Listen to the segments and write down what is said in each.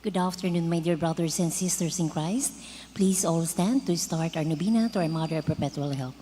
Good afternoon, my dear brothers and sisters in Christ. Please all stand to start our novena to our Mother of Perpetual Help.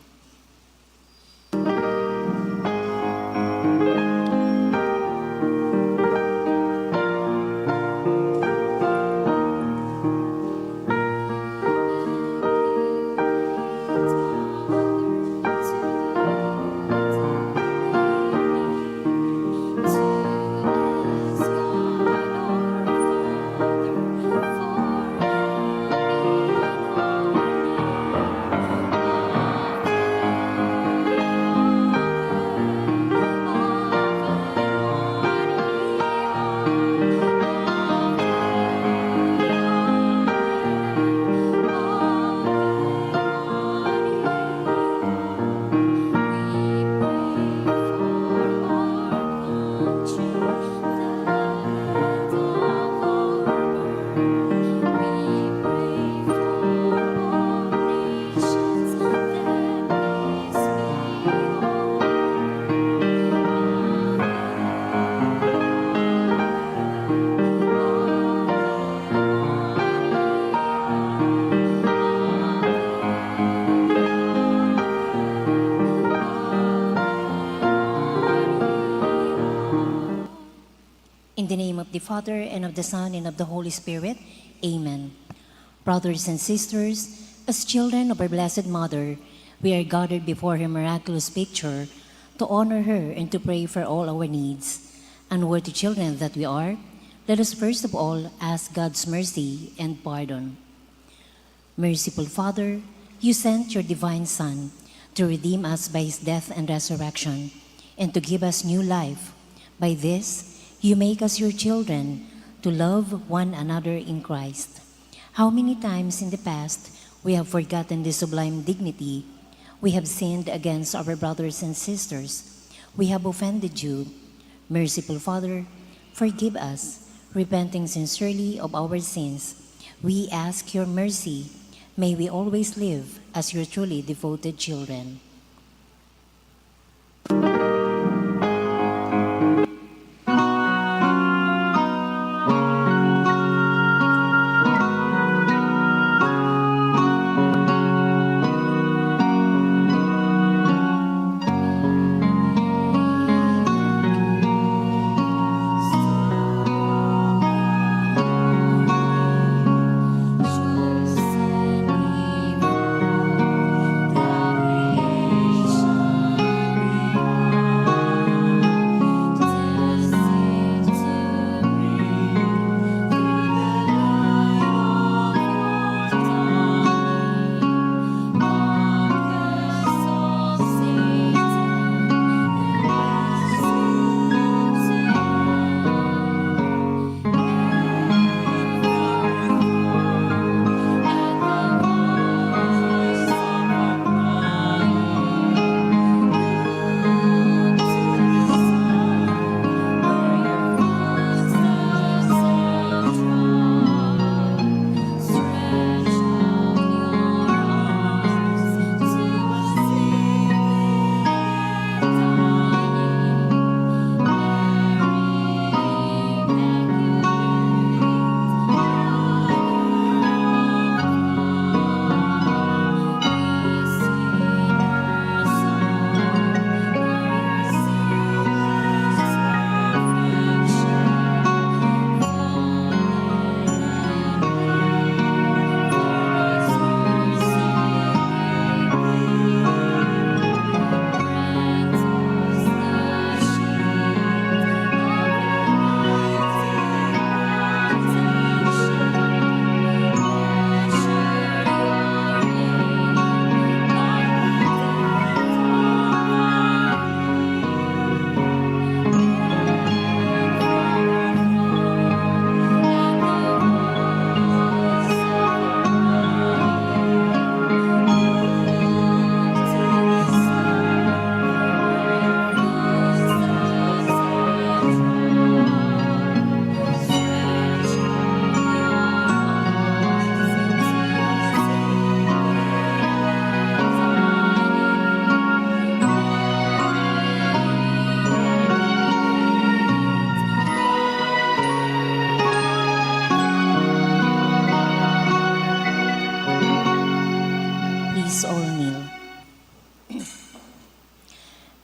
In the name of the Father, and of the Son, and of the Holy Spirit. Amen. Brothers and sisters, as children of our Blessed Mother, we are gathered before her miraculous picture to honor her and to pray for all our needs. Unworthy children that we are, let us first of all ask God's mercy and pardon. Merciful Father, you sent your divine Son to redeem us by his death and resurrection, and to give us new life. By this, you make us your children to love one another in Christ. How many times in the past we have forgotten this sublime dignity? We have sinned against our brothers and sisters. We have offended you. Merciful Father, forgive us, repenting sincerely of our sins. We ask your mercy. May we always live as your truly devoted children. Just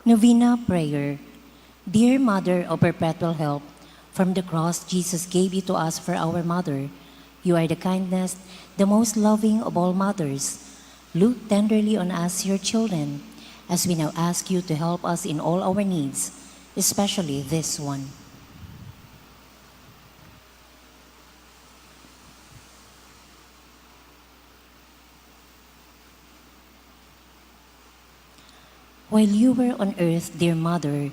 Novena Prayer. Dear Mother of Perpetual Help, from the cross Jesus gave you to us for our mother. You are the kindest, the most loving of all mothers. Look tenderly on us, your children, as we now ask you to help us in all our needs, especially this one. While you were on earth, dear Mother,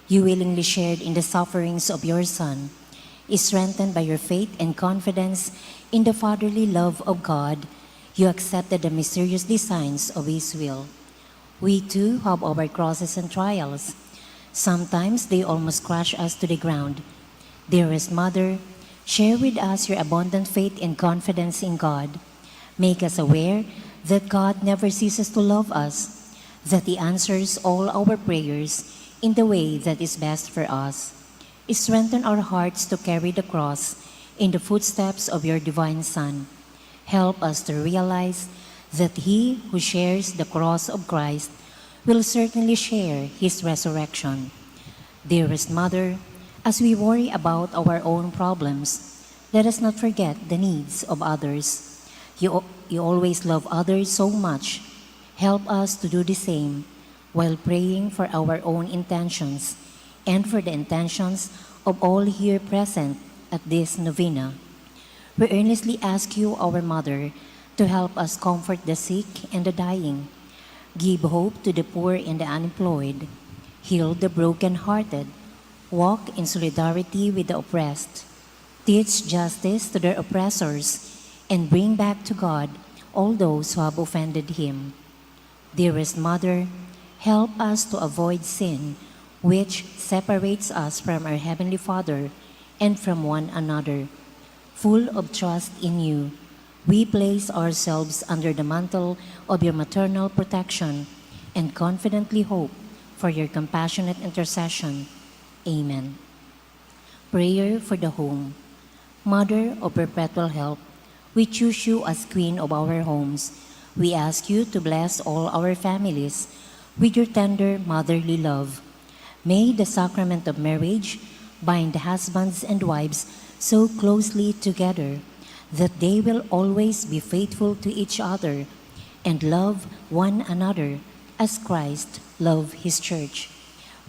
you willingly shared in the sufferings of your Son. Strengthened by your faith and confidence in the fatherly love of God, you accepted the mysterious designs of His will. We too have our crosses and trials. Sometimes they almost crush us to the ground. Dearest Mother, share with us your abundant faith and confidence in God. Make us aware that God never ceases to love us, that He answers all our prayers in the way that is best for us. Strengthen our hearts to carry the cross in the footsteps of your divine Son. Help us to realize that He who shares the cross of Christ will certainly share His resurrection. Dearest Mother, as we worry about our own problems, let us not forget the needs of others. You always love others so much. Help us to do the same while praying for our own intentions and for the intentions of all here present at this novena. We earnestly ask you, our Mother, to help us comfort the sick and the dying, give hope to the poor and the unemployed, heal the broken-hearted, walk in solidarity with the oppressed, teach justice to their oppressors, and bring back to God all those who have offended Him. Dearest Mother, help us to avoid sin, which separates us from our Heavenly Father and from one another. Full of trust in you, we place ourselves under the mantle of your maternal protection and confidently hope for your compassionate intercession. Amen. Prayer for the home. Mother of Perpetual Help, we choose you as Queen of our homes. We ask you to bless all our families with your tender motherly love. May the sacrament of marriage bind husbands and wives so closely together that they will always be faithful to each other and love one another as Christ loved His church.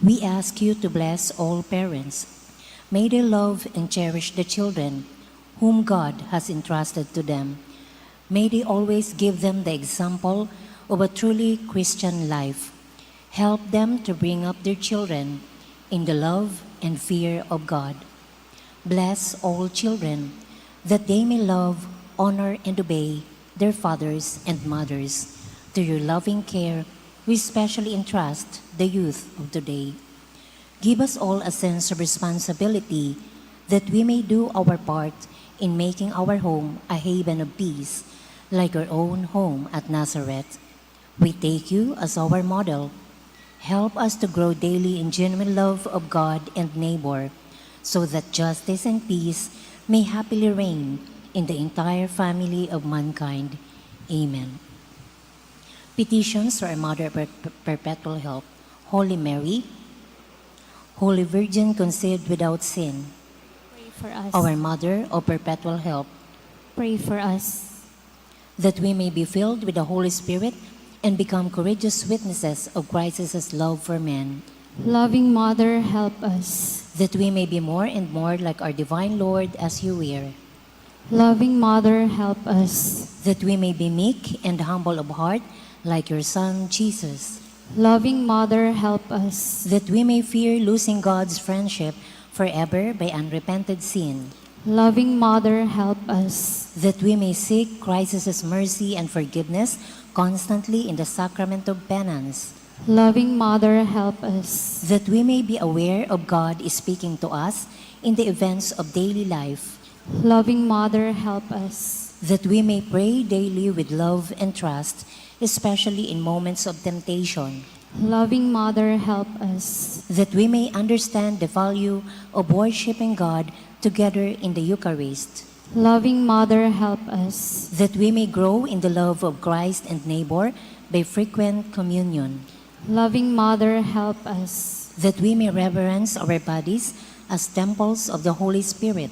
We ask you to bless all parents. May they love and cherish the children whom God has entrusted to them. May they always give them the example of a truly Christian life. Help them to bring up their children in the love and fear of God. Bless all children that they may love, honor, and obey their fathers and mothers. To your loving care, we especially entrust the youth of today. Give us all a sense of responsibility that we may do our part in making our home a haven of peace, like our own home at Nazareth. We take you as our model. Help us to grow daily in genuine love of God and neighbor, so that justice and peace may happily reign in the entire family of mankind. Amen. Petitions for our Mother of Perpetual Help. Holy Mary, Holy Virgin conceived without sin, Pray for us. our Mother of Perpetual Help, Pray for us. that we may be filled with the Holy Spirit and become courageous witnesses of Christ's love for men, Loving Mother, help us. that we may be more and more like our divine Lord as you were, Loving Mother, help us. that we may be meek and humble of heart like your Son, Jesus, Loving Mother, help us. that we may fear losing God's friendship forever by unrepented sin, Loving Mother, help us. that we may seek Christ's mercy and forgiveness constantly in the sacrament of penance, Loving Mother, help us. that we may be aware of God speaking to us in the events of daily life, Loving Mother, help us. that we may pray daily with love and trust, especially in moments of temptation, Loving Mother, help us. that we may understand the value of worshiping God together in the Eucharist, Loving Mother, help us. that we may grow in the love of Christ and neighbor by frequent communion, Loving Mother, help us. that we may reverence our bodies as temples of the Holy Spirit,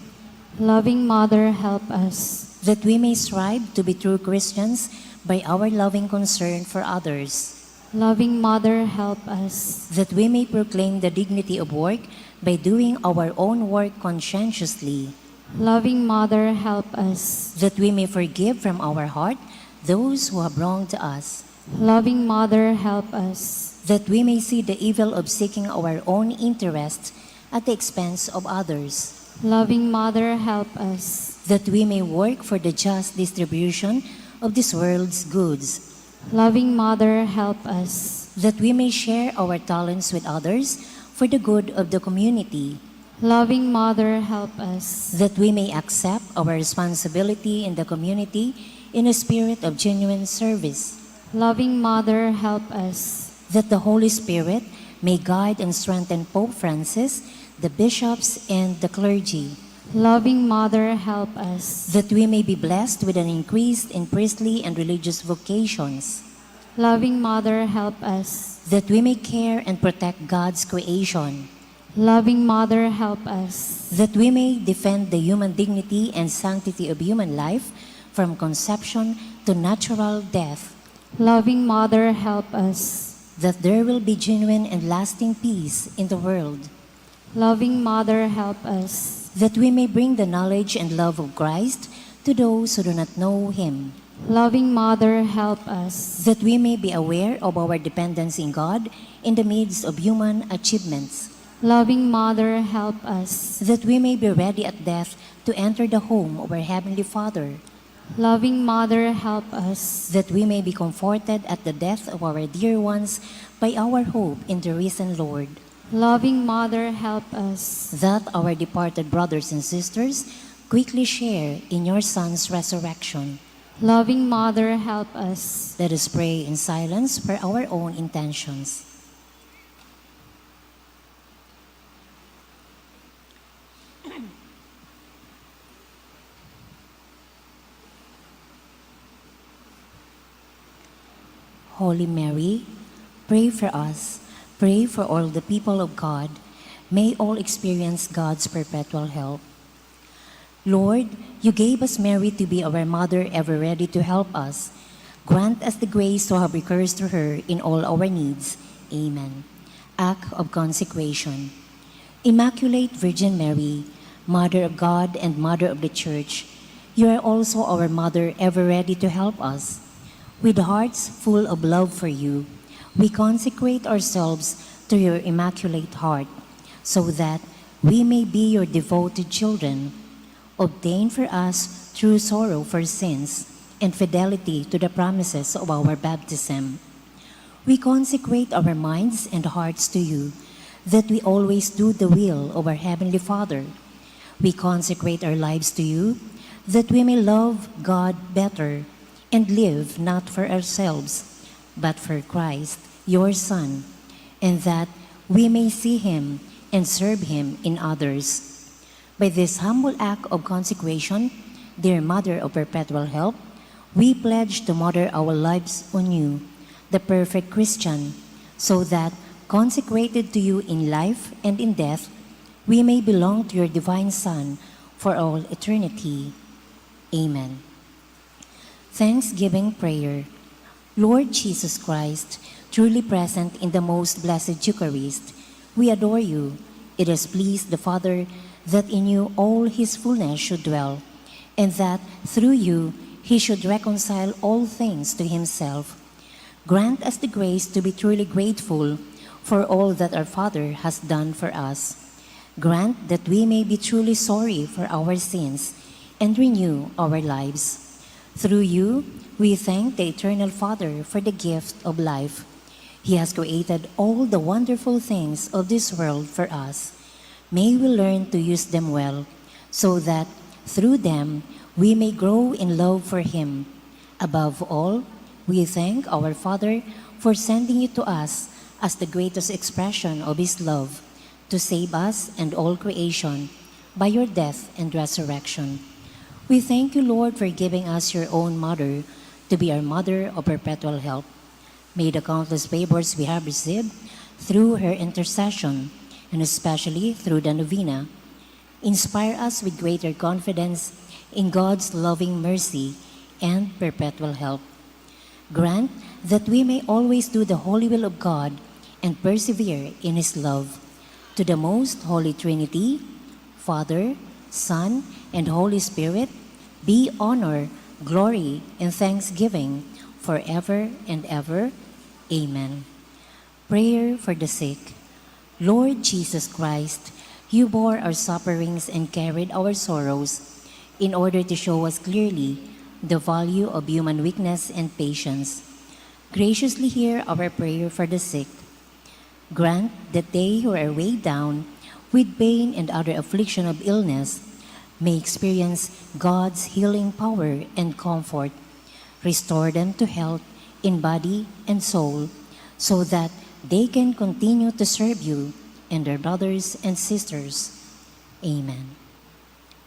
Loving Mother, help us. that we may strive to be true Christians by our loving concern for others, Loving Mother, help us. that we may proclaim the dignity of work by doing our own work conscientiously, Loving Mother, help us. that we may forgive from our heart those who have wronged us, Loving Mother, help us. that we may see the evil of seeking our own interests at the expense of others, Loving Mother, help us. that we may work for the just distribution of this world's goods, Loving Mother, help us. that we may share our talents with others for the good of the community, Loving Mother, help us. that we may accept our responsibility in the community in a spirit of genuine service, Loving Mother, help us. that the Holy Spirit may guide and strengthen Pope Francis, the bishops, and the clergy, Loving Mother, help us. that we may be blessed with an increase in priestly and religious vocations, Loving Mother, help us. that we may care and protect God's creation, Loving Mother, help us. that we may defend the human dignity and sanctity of human life from conception to natural death, Loving Mother, help us. that there will be genuine and lasting peace in the world, Loving Mother, help us. that we may bring the knowledge and love of Christ to those who do not know Him, Loving Mother, help us. that we may be aware of our dependence in God in the midst of human achievements, Loving Mother, help us. that we may be ready at death to enter the home of our Heavenly Father, Loving Mother, help us. that we may be comforted at the death of our dear ones by our hope in the risen Lord, Loving Mother, help us. that our departed brothers and sisters quickly share in your Son's resurrection. Loving Mother, help us. Let us pray in silence for our own intentions. Holy Mary, pray for us. Pray for all the people of God. May all experience God's perpetual help. Lord, you gave us Mary to be our mother, ever ready to help us. Grant us the grace to have recourse to her in all our needs. Amen. Act of consecration. Immaculate Virgin Mary, Mother of God and Mother of the Church, you are also our mother, ever ready to help us. With hearts full of love for you, we consecrate ourselves to your immaculate heart, so that we may be your devoted children. Obtain for us true sorrow for sins and fidelity to the promises of our baptism. We consecrate our minds and hearts to you, that we always do the will of our Heavenly Father. We consecrate our lives to you, that we may love God better and live not for ourselves, but for Christ, your Son, and that we may see Him and serve Him in others. By this humble act of consecration, dear Mother of Perpetual Help, we pledge to model our lives on you, the perfect Christian, so that, consecrated to you in life and in death, we may belong to your divine Son for all eternity. Amen. Thanksgiving Prayer. Lord Jesus Christ, truly present in the most blessed Eucharist, we adore you. It has pleased the Father that in you all His fullness should dwell, and that through you He should reconcile all things to Himself. Grant us the grace to be truly grateful for all that our Father has done for us. Grant that we may be truly sorry for our sins and renew our lives. Through you, we thank the Eternal Father for the gift of life. He has created all the wonderful things of this world for us. May we learn to use them well, so that through them we may grow in love for Him. Above all, we thank our Father for sending you to us as the greatest expression of His love, to save us and all creation by your death and resurrection. We thank you, Lord, for giving us your own mother to be our mother of perpetual help. May the countless favors we have received through her intercession, and especially through the novena, inspire us with greater confidence in God's loving mercy and perpetual help. Grant that we may always do the holy will of God and persevere in His love. To the most Holy Trinity, Father, Son, and Holy Spirit, be honor, glory, and thanksgiving forever and ever. Amen. Prayer for the sick. Lord Jesus Christ, you bore our sufferings and carried our sorrows in order to show us clearly the value of human weakness and patience. Graciously hear our prayer for the sick. Grant that they who are weighed down with pain and other affliction of illness may experience God's healing power and comfort. Restore them to health in body and soul, so that they can continue to serve you and their brothers and sisters. Amen.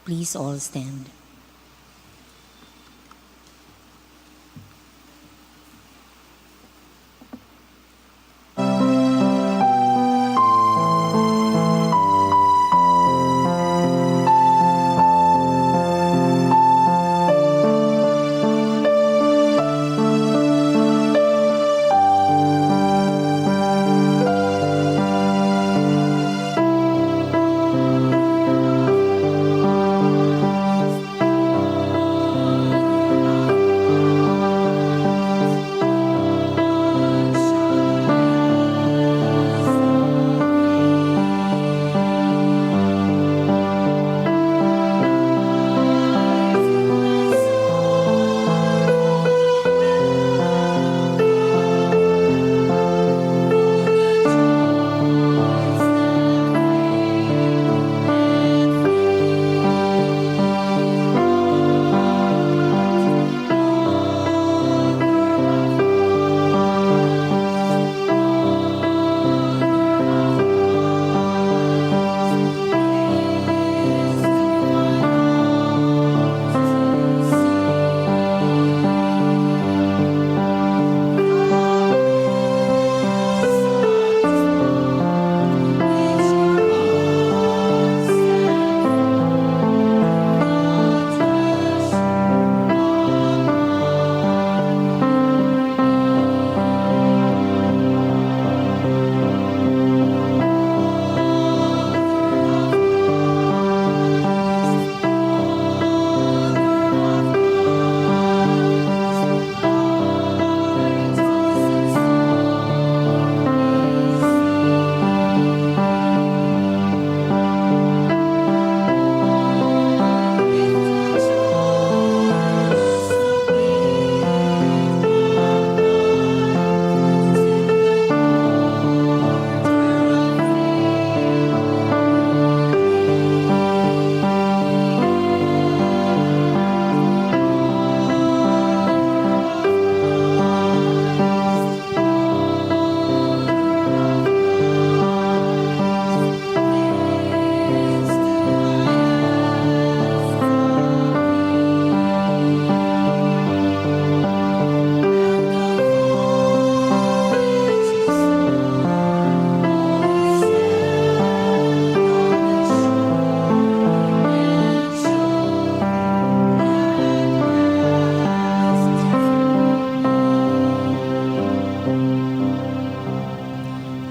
Please all stand.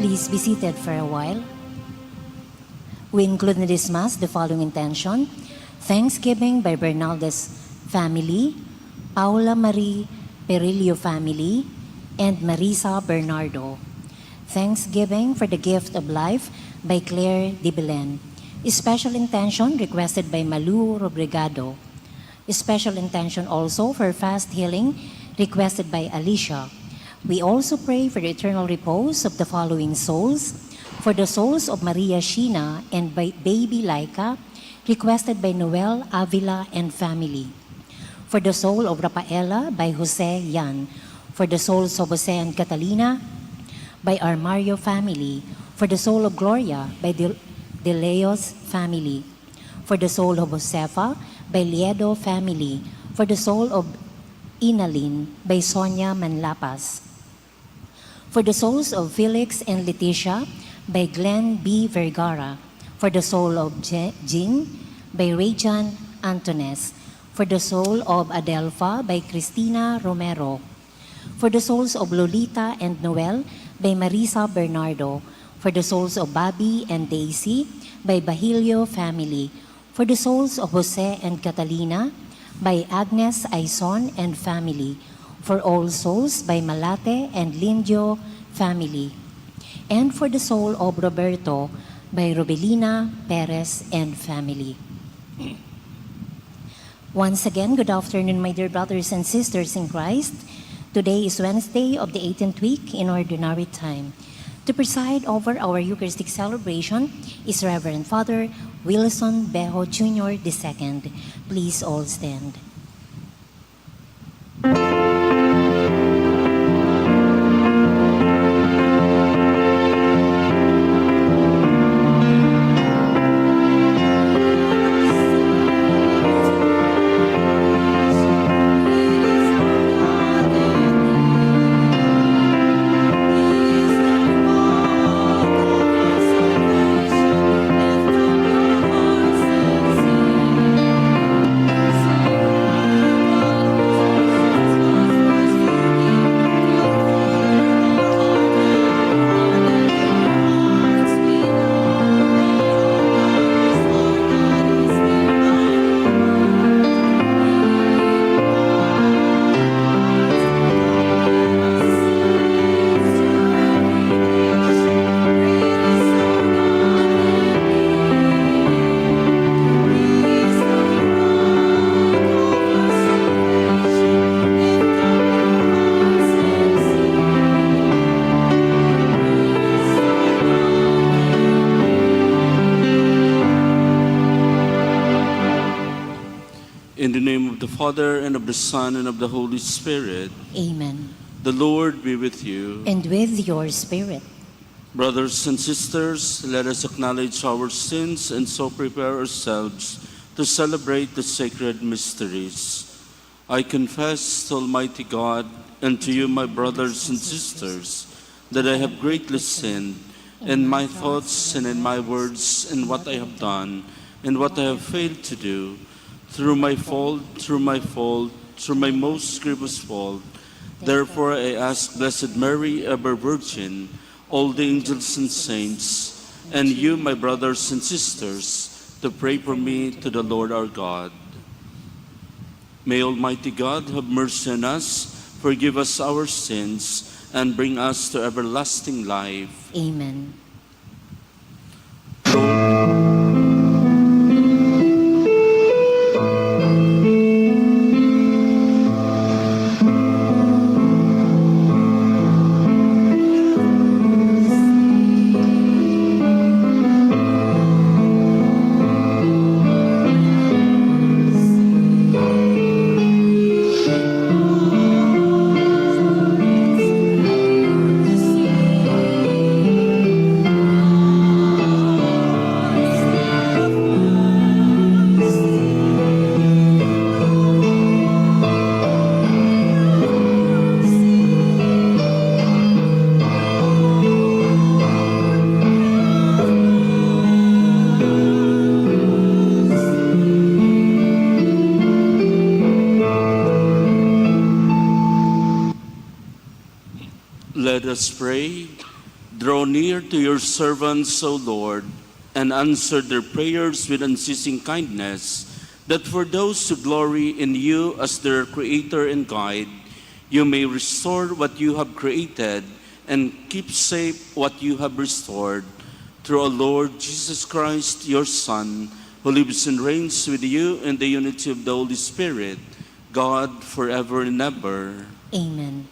Please be seated for a while. We include in this Mass the following intention: Thanksgiving by Bernaldez family, Paula Marie Perillo family, and Marisa Bernardo. Thanksgiving for the gift of life by Claire de Belen. Special intention requested by Malu Robregado. Special intention also for fast healing requested by Alicia. We also pray for the eternal repose of the following souls: for the souls of Maria Sheena and by baby Laika, requested by Noel Avila and family; for the soul of Rafaela by Jose Yan; for the souls of Jose and Catalina by Armario family; for the soul of Gloria by De Leos family; for the soul of Josefa by Liedo family; for the soul of Inalin by Sonia Manlapas; For the souls of Felix and Leticia, by Glenn B. Vergara. For the soul of Jean, by Rejan Antones. For the soul of Adelpha, by Cristina Romero. For the souls of Lolita and Noel, by Marisa Bernardo. For the souls of Bobby and Daisy, by Bahilio family. For the souls of Jose and Catalina, by Agnes Aison and family. For all souls, by Malate and Lindio family. And for the soul of Roberto, by Robelina Perez and family. Once again, good afternoon, my dear brothers and sisters in Christ. Today is Wednesday of the 18th week in Ordinary Time. To preside over our Eucharistic celebration is Reverend Father Wilson Bejo Jr. II. Please all stand. In the name of the Father, and of the Son, and of the Holy Spirit. Amen. The Lord be with you. And with your spirit. Brothers and sisters, let us acknowledge our sins and so prepare ourselves to celebrate the sacred mysteries. I confess to Almighty God and to you, my brothers and sisters, that I have greatly sinned in my thoughts and in my words, in what I have done and what I have failed to do, through my most grievous fault. Therefore I ask Blessed Mary, ever Virgin, all the angels and saints, and you, my brothers and sisters, to pray for me to the Lord our God. May Almighty God have mercy on us, forgive us our sins, and bring us to everlasting life. Amen. Let us pray. Draw near to your servants, O Lord, and answer their prayers with unceasing kindness, that for those who glory in you as their Creator and Guide, you may restore what you have created and keep safe what you have restored. Through our Lord Jesus Christ, your Son, who lives and reigns with you in the unity of the Holy Spirit, God, forever and ever. Amen.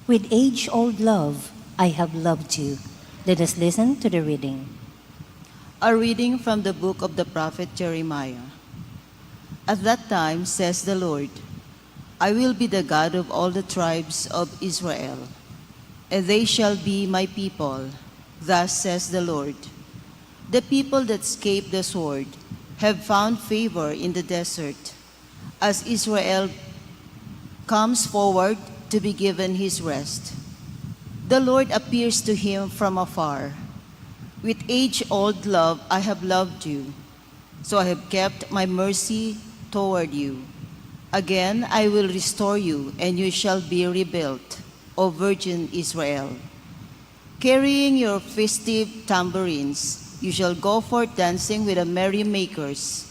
With age-old love, I have loved you. Let us listen to the reading. A reading from the book of the prophet Jeremiah. At that time, says the Lord, I will be the God of all the tribes of Israel, and they shall be my people. Thus says the Lord, the people that escape the sword have found favor in the desert, as Israel comes forward to be given his rest. The Lord appears to him from afar. With age-old love I have loved you, so I have kept my mercy toward you. Again I will restore you, and you shall be rebuilt, O Virgin Israel. Carrying your festive tambourines, you shall go forth dancing with the merrymakers.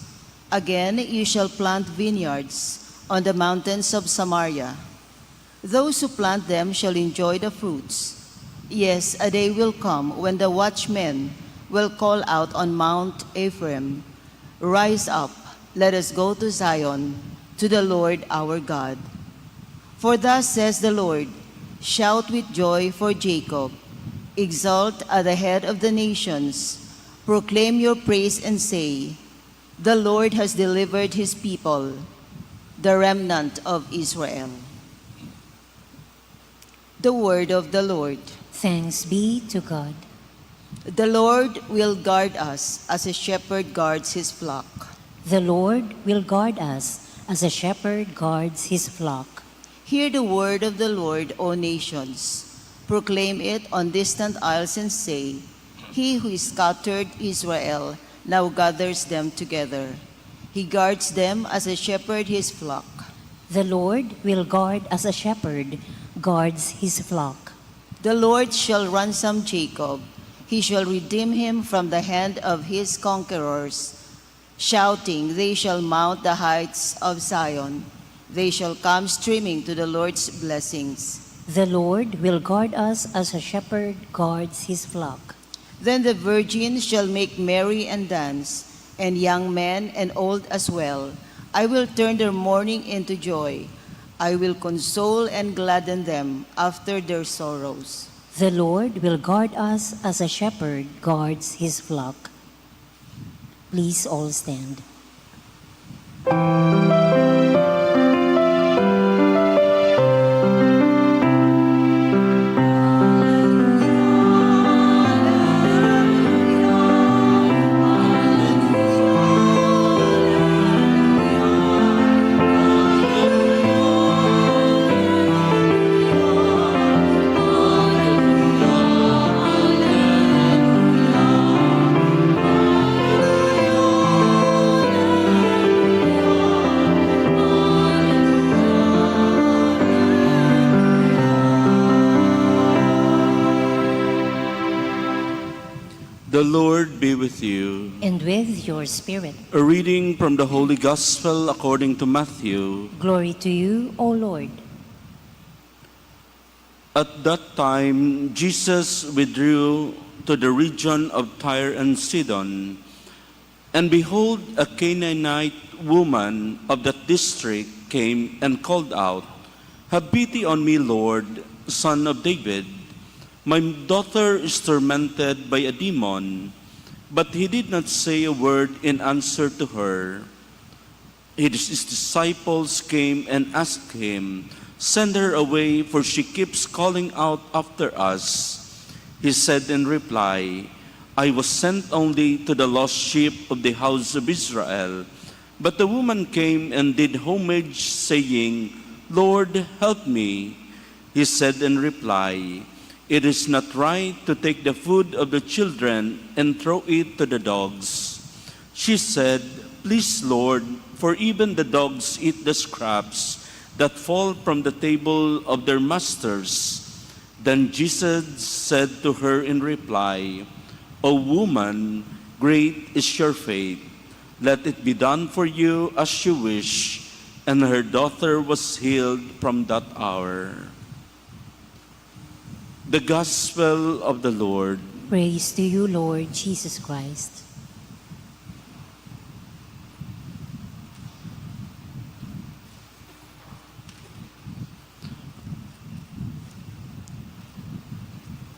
Again you shall plant vineyards on the mountains of Samaria. Those who plant them shall enjoy the fruits. Yes, a day will come when the watchmen will call out on Mount Ephraim, "Rise up, let us go to Zion, to the Lord our God." For thus says the Lord, "Shout with joy for Jacob, exult at the head of the nations, proclaim your praise and say, the Lord has delivered his people, the remnant of Israel." The word of the Lord. Thanks be to God. The Lord will guard us as a shepherd guards his flock. The Lord will guard us as a shepherd guards his flock. Hear the word of the Lord, O nations. Proclaim it on distant isles and say, "He who scattered Israel now gathers them together. He guards them as a shepherd his flock." The Lord will guard as a shepherd guards his flock. The Lord shall ransom Jacob. He shall redeem him from the hand of his conquerors. Shouting, they shall mount the heights of Zion. They shall come streaming to the Lord's blessings. The Lord will guard us as a shepherd guards his flock. Then the virgins shall make merry and dance, and young men and old as well. I will turn their mourning into joy. I will console and gladden them after their sorrows. The Lord will guard us as a shepherd guards his flock. Please all stand. The Lord be with you. And with your spirit. A reading from the Holy Gospel according to Matthew. Glory to you, O Lord. At that time, Jesus withdrew to the region of Tyre and Sidon. And behold, a Canaanite woman of that district came and called out, "Have pity on me, Lord, Son of David. My daughter is tormented by a demon." But he did not say a word in answer to her. His disciples came and asked him, "Send her away, for she keeps calling out after us." He said in reply, "I was sent only to the lost sheep of the house of Israel." But the woman came and did homage, saying, "Lord, help me." He said in reply, "It is not right to take the food of the children and throw it to the dogs." She said, "Please, Lord, for even the dogs eat the scraps that fall from the table of their masters." Then Jesus said to her in reply, "O woman, great is your faith. Let it be done for you as you wish." And her daughter was healed from that hour. The Gospel of the Lord. Praise to you, Lord Jesus Christ.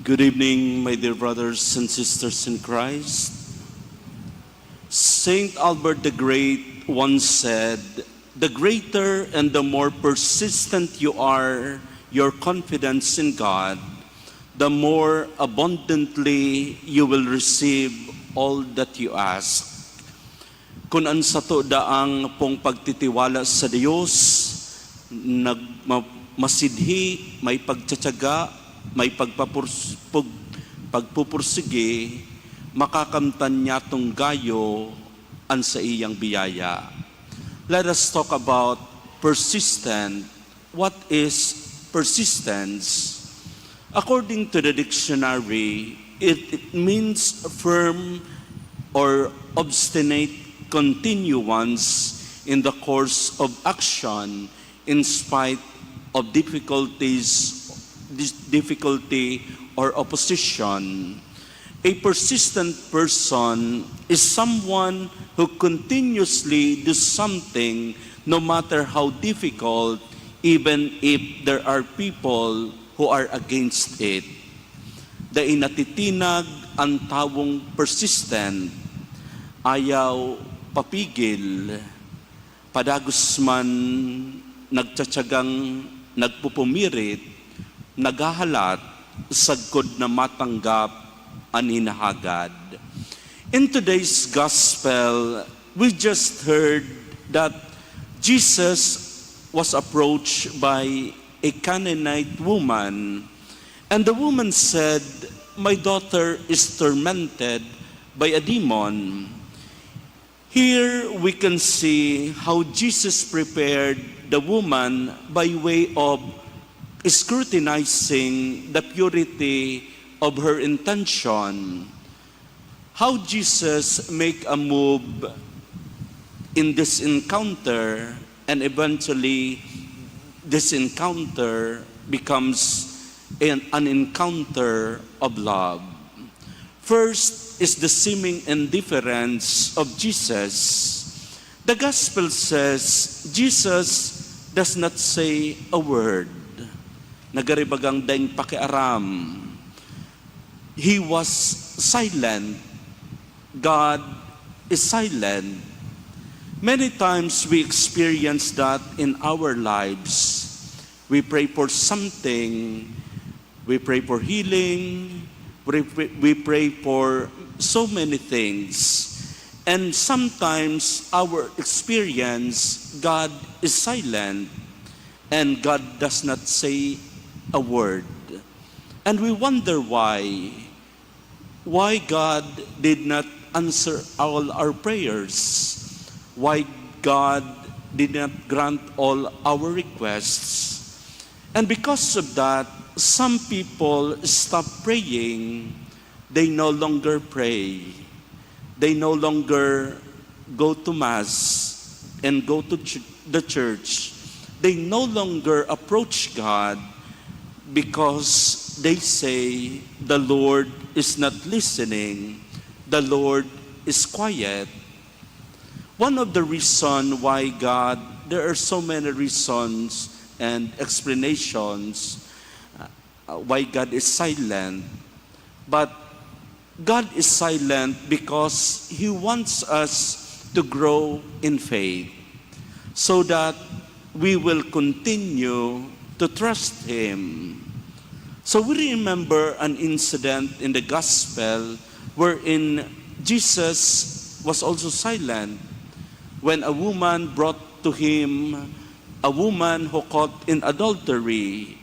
Good evening, my dear brothers and sisters in Christ. Saint Albert the Great once said, "The greater and the more persistent you are, your confidence in God, the more abundantly you will receive all that you ask." kung ansa to daang pong pagtitiwala sa Dios, masidhi, may pagtsatsaga, may pagpupursige, makakamtan niya tong gayo an sa iyang biyaya. Let us talk about persistent. What is persistence? According to the dictionary, it means firm or obstinate continuance in the course of action in spite of difficulty or opposition. A persistent person is someone who continuously does something no matter how difficult, even if there are people who are against it. Dahil natitinag ang tawong persistent, ayaw papigil, padagos man nagtsatsagang nagpupumirit, naghahalat, sagkod na matanggap ang hinahagad. In today's gospel, we just heard that Jesus was approached by a Canaanite woman, and the woman said, "My daughter is tormented by a demon." Here we can see how Jesus prepared the woman by way of scrutinizing the purity of her intention. How Jesus make a move in this encounter, and eventually this encounter becomes an encounter of love. First is the seeming indifference of Jesus. The gospel says Jesus does not say a word. Nagaribagang daing pakiaram. He was silent. God is silent. Many times we experience that in our lives. We pray for something. We pray for healing. We pray for so many things. And sometimes our experience, God is silent and God does not say a word. And we wonder why. Why God did not answer all our prayers. Why God did not grant all our requests. And because of that, some people stop praying. They no longer pray. They no longer go to Mass and go to the church. They no longer approach God because they say the Lord is not listening. The Lord is quiet. One of the reasons why God, there are so many reasons and explanations why God is silent. But God is silent because He wants us to grow in faith so that we will continue to trust Him. So we remember an incident in the gospel wherein Jesus was also silent when a woman brought to Him a woman who caught in adultery.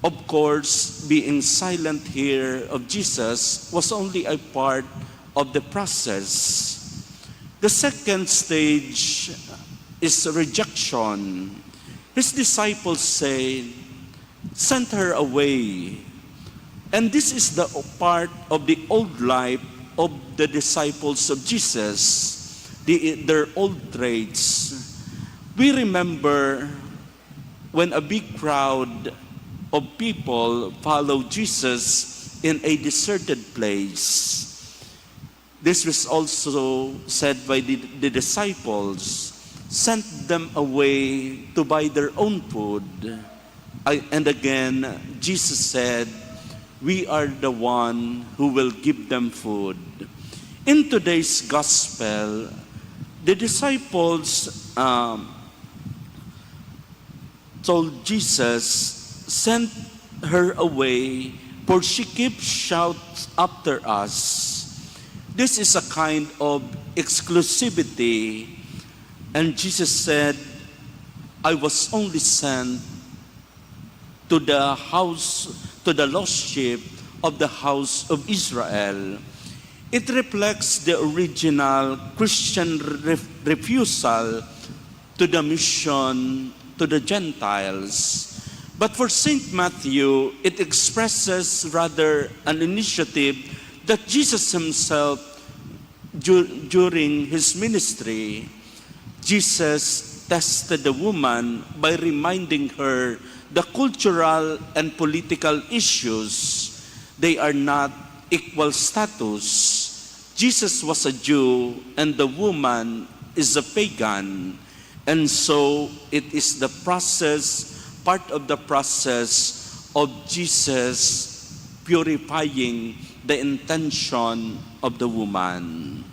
Of course, being silent here of Jesus was only a part of the process. The second stage is rejection. His disciples say, "Send her away." And this is the part of the old life of the disciples of Jesus, their old traits. We remember when a big crowd of people followed Jesus in a deserted place. This was also said by the disciples, sent them away to buy their own food. And again, Jesus said, "We are the one who will give them food." In today's gospel, the disciples told Jesus, "Send her away, for she keeps shouting after us." This is a kind of exclusivity. And Jesus said, I was only sent to the lost sheep of the house of Israel. It reflects the original Christian refusal to the mission to the Gentiles. But for St. Matthew, it expresses rather an initiative that Jesus himself, during his ministry, Jesus tested the woman by reminding her the cultural and political issues. They are not equal status. Jesus was a Jew and the woman is a pagan. And so it is the process, part of the process of Jesus purifying the intention of the woman.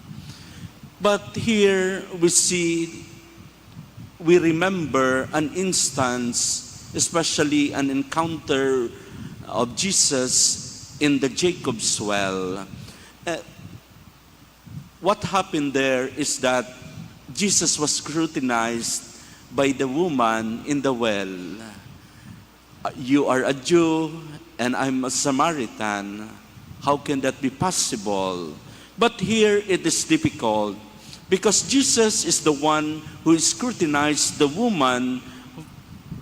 But here we remember an instance, especially an encounter of Jesus in the Jacob's well. What happened there is that Jesus was scrutinized by the woman in the well. You are a Jew and I'm a Samaritan. How can that be possible? But here it is difficult because Jesus is the one who scrutinized the woman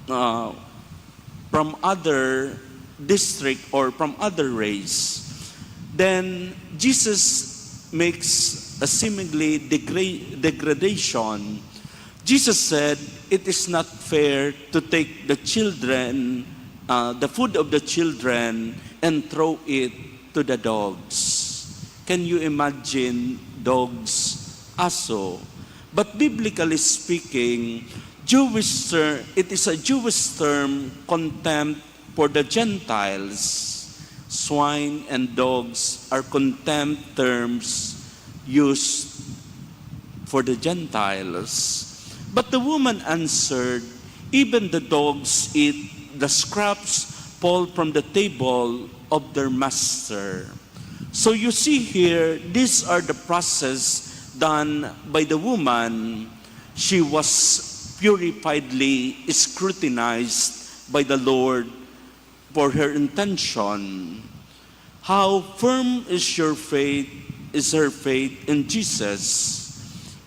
from other district or from other race. Then Jesus makes a seemingly degradation. Jesus said, it is not fair to take the children, the food of the children, and throw it to the dogs. Can you imagine dogs also? But biblically speaking, it is a Jewish term, contempt for the Gentiles. Swine and dogs are contempt terms used for the Gentiles. But the woman answered, even the dogs eat the scraps fall from the table of their master. So you see here, these are the process done by the woman. She was purifiedly scrutinized by the Lord for her intention. How firm is her faith in Jesus?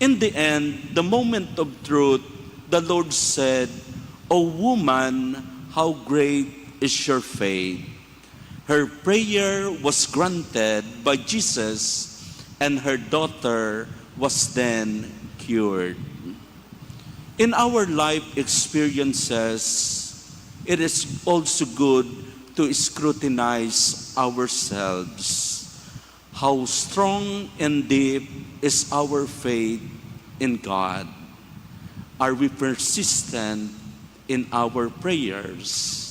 In the end, the moment of truth, the Lord said, O woman, how great is your faith. Her prayer was granted by Jesus, and her daughter was then cured. In our life experiences, it is also good to scrutinize ourselves. How strong and deep is our faith in God? Are we persistent in our prayers?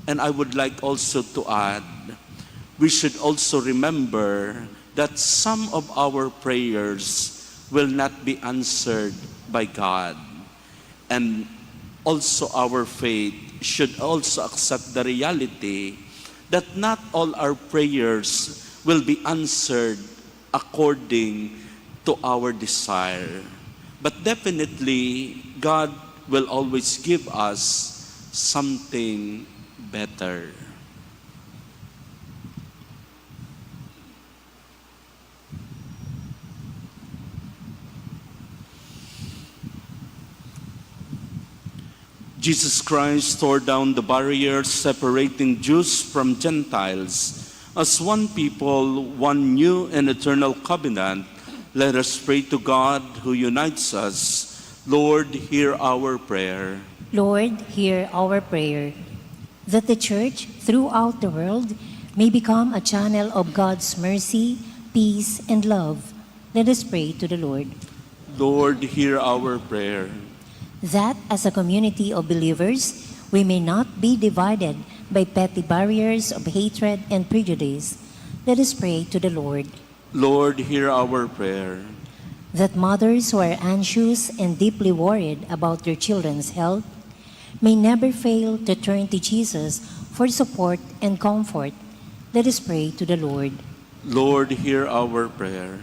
And I would like also to add, we should also remember that some of our prayers will not be answered by God. And also our faith should also accept the reality that not all our prayers will be answered according to our desire. But definitely, God will always give us something better. Jesus Christ tore down the barriers separating Jews from Gentiles. As one people, one new and eternal covenant, let us pray to God who unites us. Lord, hear our prayer. Lord, hear our prayer, that the Church throughout the world may become a channel of God's mercy, peace, and love. Let us pray to the Lord. Lord, hear our prayer. That as a community of believers, we may not be divided by petty barriers of hatred and prejudice. Let us pray to the Lord. Lord, hear our prayer. That mothers who are anxious and deeply worried about their children's health may never fail to turn to Jesus for support and comfort. Let us pray to the Lord. Lord, hear our prayer.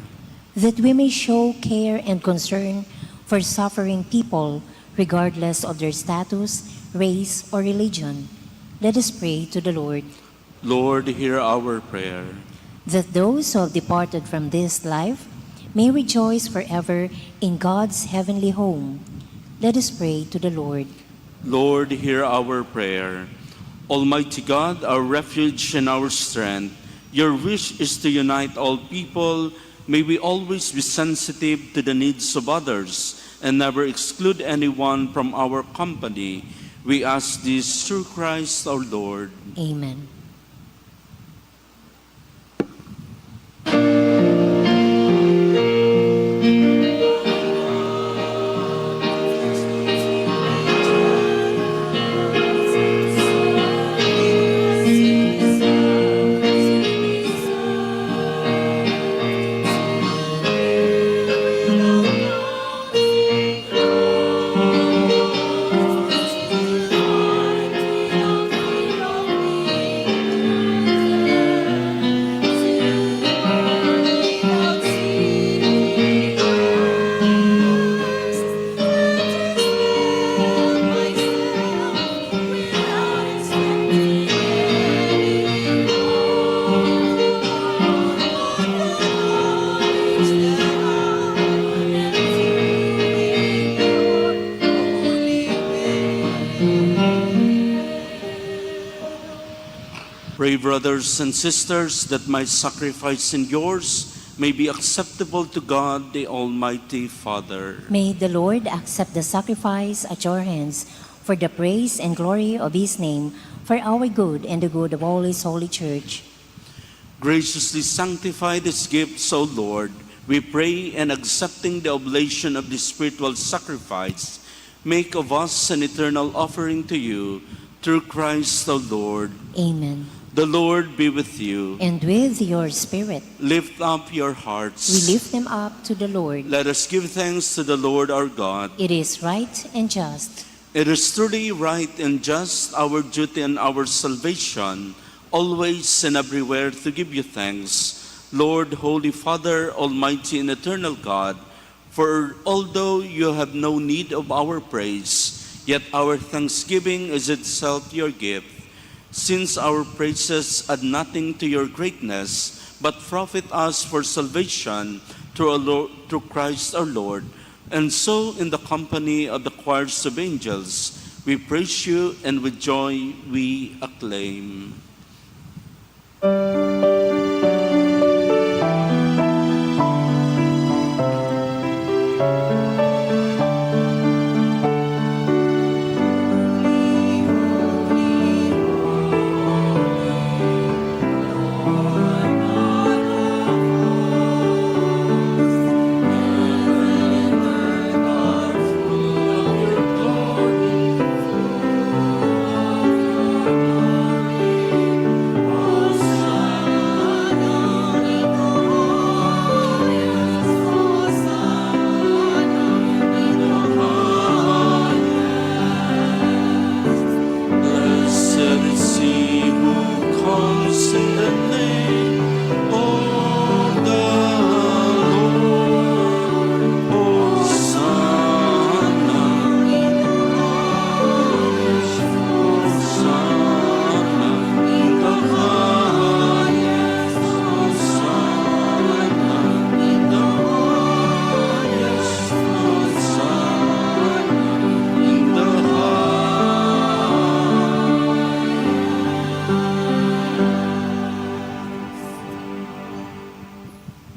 that we may show care and concern for suffering people, regardless of their status, race, or religion. Let us pray to the Lord. Lord, hear our prayer. That those who have departed from this life may rejoice forever in God's heavenly home. Let us pray to the Lord. Lord, hear our prayer. Almighty God, our refuge and our strength, your wish is to unite all people. May we always be sensitive to the needs of others and never exclude anyone from our company. We ask this through Christ our Lord. Amen. Pray, brothers and sisters, that my sacrifice and yours may be acceptable to God, the Almighty Father. May the Lord accept the sacrifice at your hands for the praise and glory of his name, for our good and the good of all his holy church. Graciously sanctify these gifts, O Lord, we pray, and accepting the oblation of the spiritual sacrifice, make of us an eternal offering to you, through Christ the Lord. Amen. The Lord be with you. And with your spirit, Lift up your hearts. we lift them up to the Lord. Let us give thanks to the Lord our God. It is right and just. It is truly right and just, our duty and our salvation, always and everywhere to give you thanks, Lord, Holy Father, Almighty and eternal God, for although you have no need of our praise, yet our thanksgiving is itself your gift. Since our praises add nothing to your greatness, but profit us for salvation through Christ our Lord, and so in the company of the choirs of angels, we praise you, and with joy we acclaim.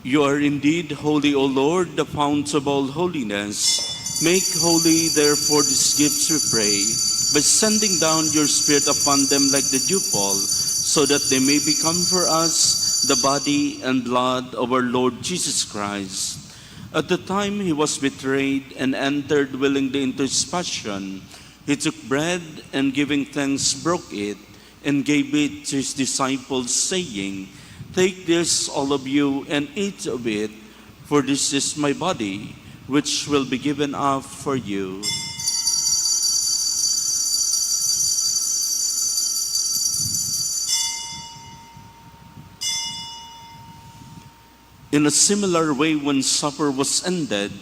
You are indeed holy, O Lord, the fount of all holiness. Make holy, therefore, these gifts, we pray, by sending down your Spirit upon them like the dewfall, so that they may become for us the body and blood of our Lord Jesus Christ. At the time he was betrayed and entered willingly into his passion, he took bread and giving thanks broke it and gave it to his disciples, saying, "Take this, all of you, and eat of it, for this is my body, which will be given up for you." In a similar way, when supper was ended,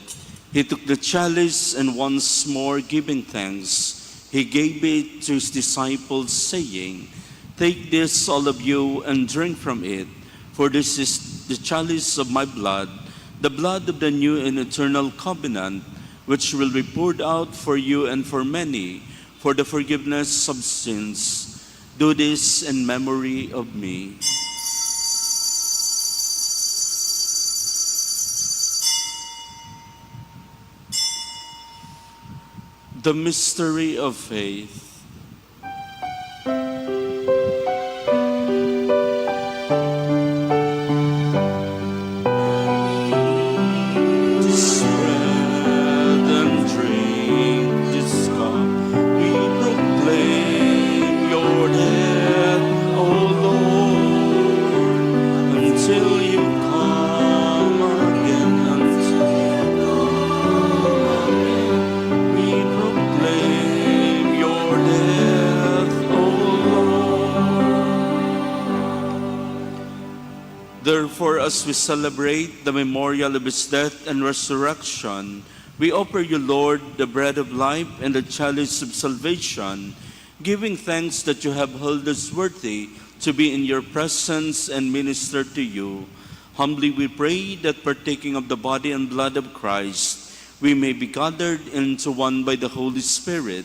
he took the chalice and once more giving thanks, he gave it to his disciples, saying, "Take this, all of you, and drink from it, for this is the chalice of my blood, the blood of the new and eternal covenant, which will be poured out for you and for many, for the forgiveness of sins. Do this in memory of me." The mystery of faith. Therefore, as we celebrate the memorial of his death and resurrection, we offer you, Lord, the bread of life and the chalice of salvation, giving thanks that you have held us worthy to be in your presence and minister to you. Humbly we pray that partaking of the body and blood of Christ, we may be gathered into one by the Holy Spirit.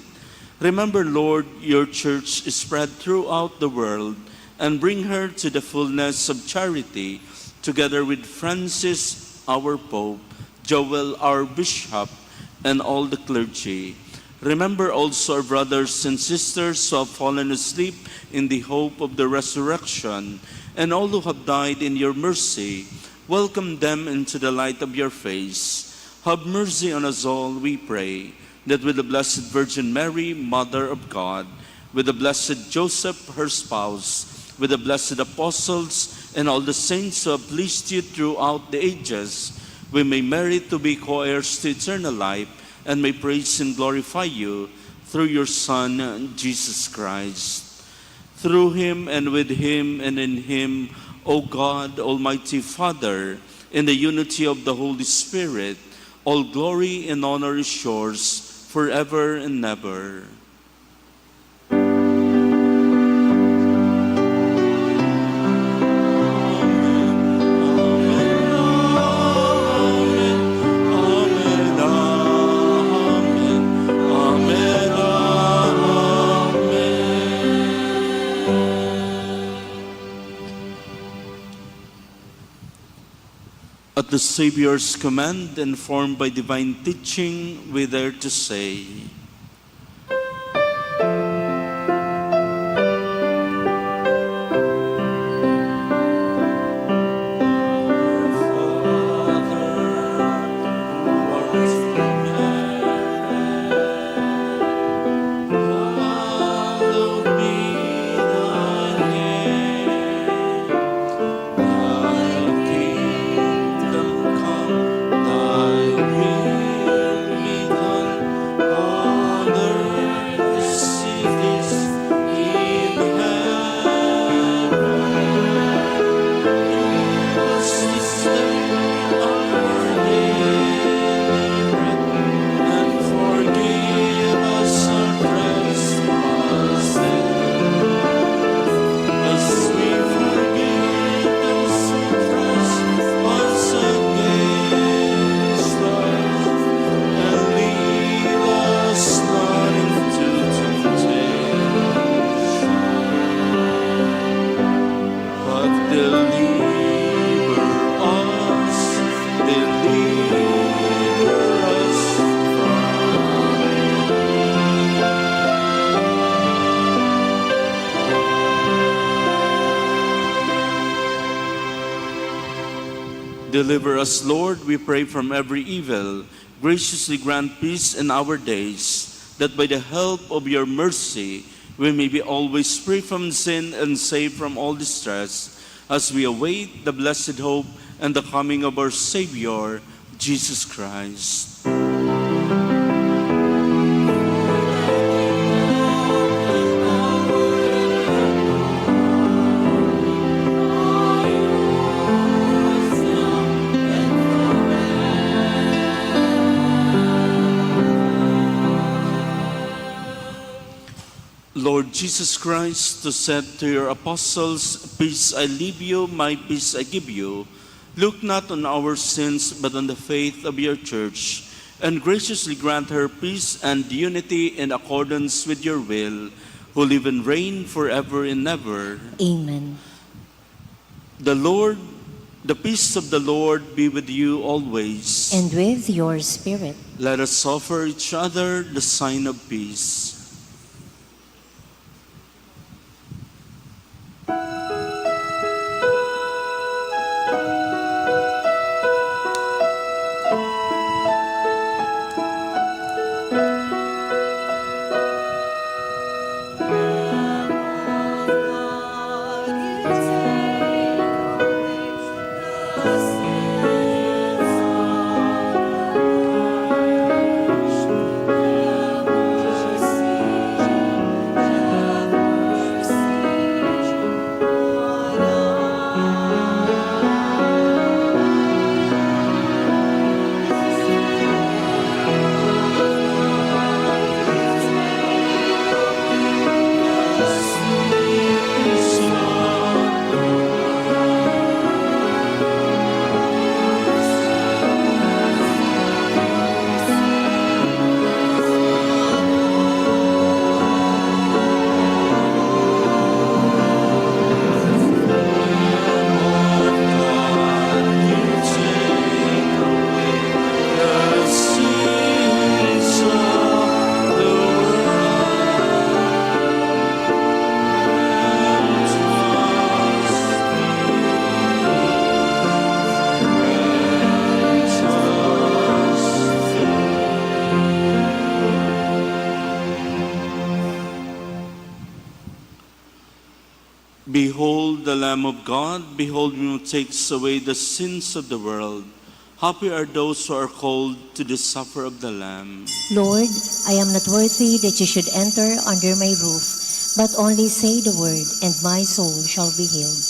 Remember, Lord, your church is spread throughout the world, and bring her to the fullness of charity, together with Francis, our Pope, Joel, our Bishop, and all the clergy. Remember also our brothers and sisters who have fallen asleep in the hope of the resurrection, and all who have died in your mercy. Welcome them into the light of your face. Have mercy on us all, we pray, that with the Blessed Virgin Mary, Mother of God, with the Blessed Joseph, her spouse, with the blessed apostles and all the saints who have pleased you throughout the ages, we may merit to be co-heirs to eternal life and may praise and glorify you through your Son, Jesus Christ. Through him and with him and in him, O God, Almighty Father, in the unity of the Holy Spirit, all glory and honor is yours forever and ever. At the Savior's command, informed by divine teaching, we dare to say, deliver us, Lord, we pray, from every evil. Graciously grant peace in our days, that by the help of your mercy, we may be always free from sin and safe from all distress, as we await the blessed hope and the coming of our Savior, Jesus Christ. Lord Jesus Christ, who said to your apostles, "Peace I leave you, my peace I give you," look not on our sins, but on the faith of your church, and graciously grant her peace and unity in accordance with your will, who live and reign forever and ever. Amen. The peace of the Lord be with you always. And with your spirit. Let us offer each other the sign of peace. Behold the Lamb of God, behold him who takes away the sins of the world. Happy are those who are called to the supper of the Lamb. Lord, I am not worthy that you should enter under my roof, but only say the word, and my soul shall be healed.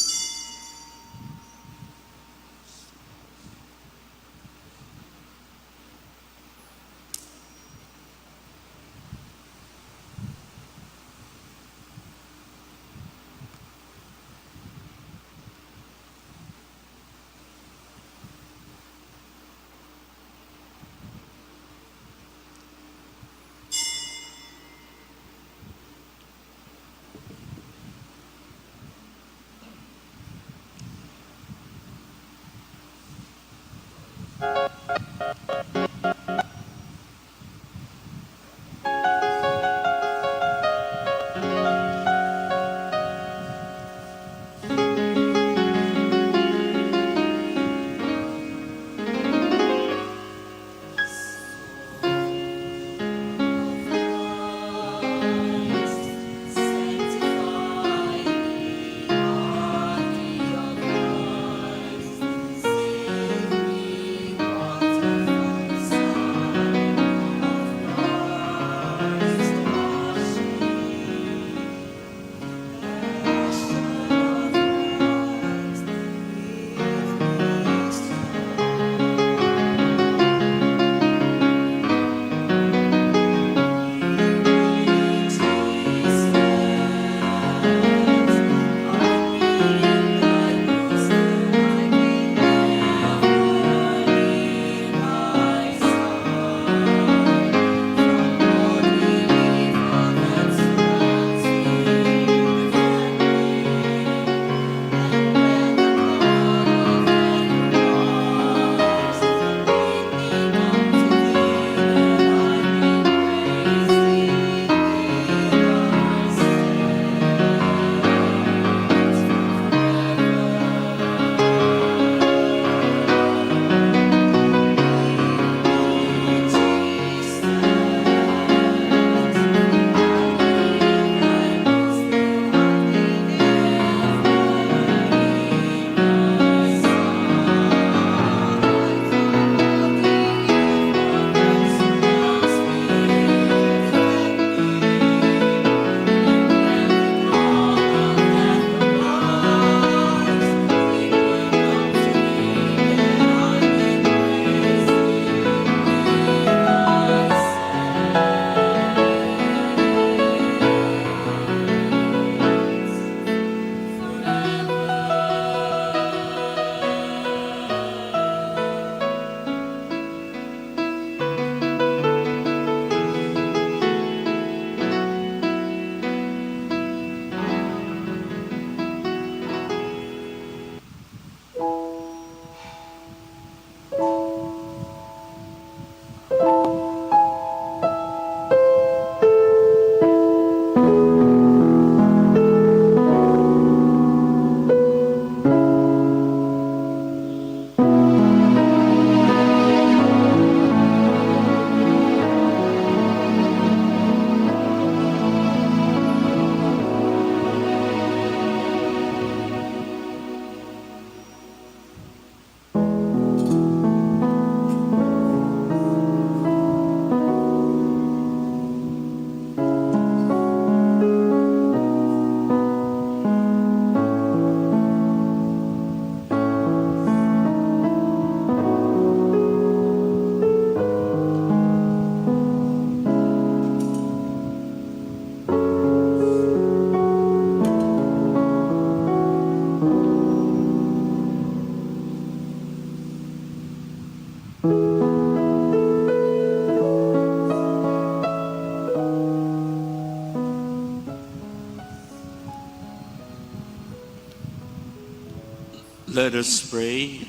Let us pray.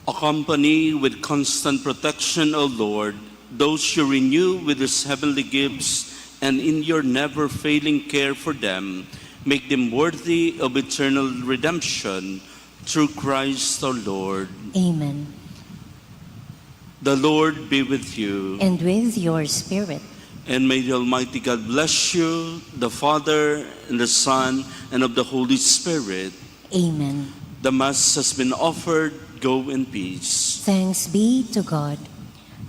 Accompany with constant protection, O Lord, those you renew with these heavenly gifts, and in your never-failing care for them, make them worthy of eternal redemption through Christ our Lord. Amen. The Lord be with you. And with your spirit. And may the Almighty God bless you, the Father, and the Son, and of the Holy Spirit. Amen. The Mass has been offered. Go in peace. Thanks be to God.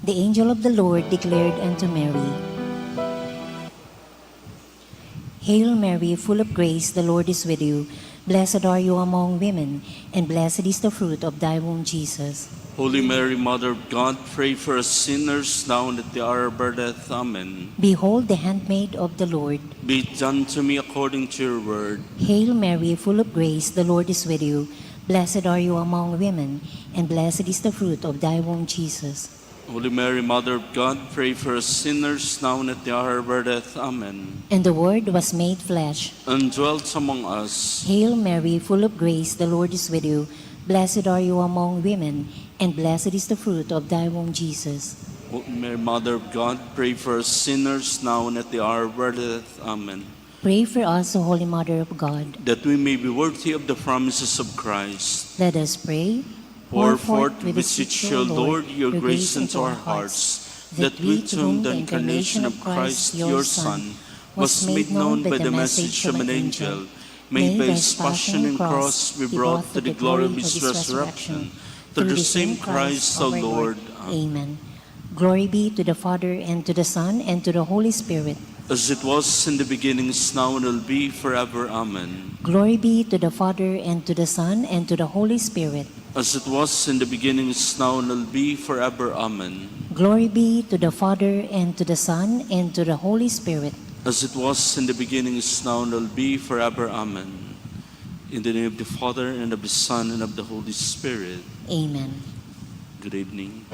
The angel of the Lord declared unto Mary, Hail Mary, full of grace, the Lord is with you. Blessed are you among women, and blessed is the fruit of thy womb, Jesus. Holy Mary, Mother of God, pray for us sinners now and at the hour of our death. Amen. Behold the handmaid of the Lord. Be it done to me according to your word. Hail Mary, full of grace, the Lord is with you. Blessed are you among women, and blessed is the fruit of thy womb, Jesus. Holy Mary, Mother of God, pray for us sinners now and at the hour of our death. Amen. And the Word was made flesh. And dwelt among us. Hail Mary, full of grace, the Lord is with you. Blessed are you among women, and blessed is the fruit of thy womb, Jesus. Holy Mary, Mother of God, pray for us sinners now and at the hour of our death. Amen. Pray for us, O Holy Mother of God, that we may be worthy of the promises of Christ. Let us pray. Pour forth, we beseech you, Lord, your grace into our hearts, that we, to whom the incarnation of Christ, your Son, was made known by the message of an angel, may by his passion and cross be brought to the glory of his resurrection. Through the same Christ, our Lord. Amen. Glory be to the Father, and to the Son, and to the Holy Spirit. As it was in the beginning, is now, and will be forever. Amen. Glory be to the Father, and to the Son, and to the Holy Spirit. As it was in the beginning, is now, and will be forever. Amen. Glory be to the Father, and to the Son, and to the Holy Spirit. As it was in the beginning, is now, and will be forever. Amen. In the name of the Father, and of the Son, and of the Holy Spirit. Amen. Good evening.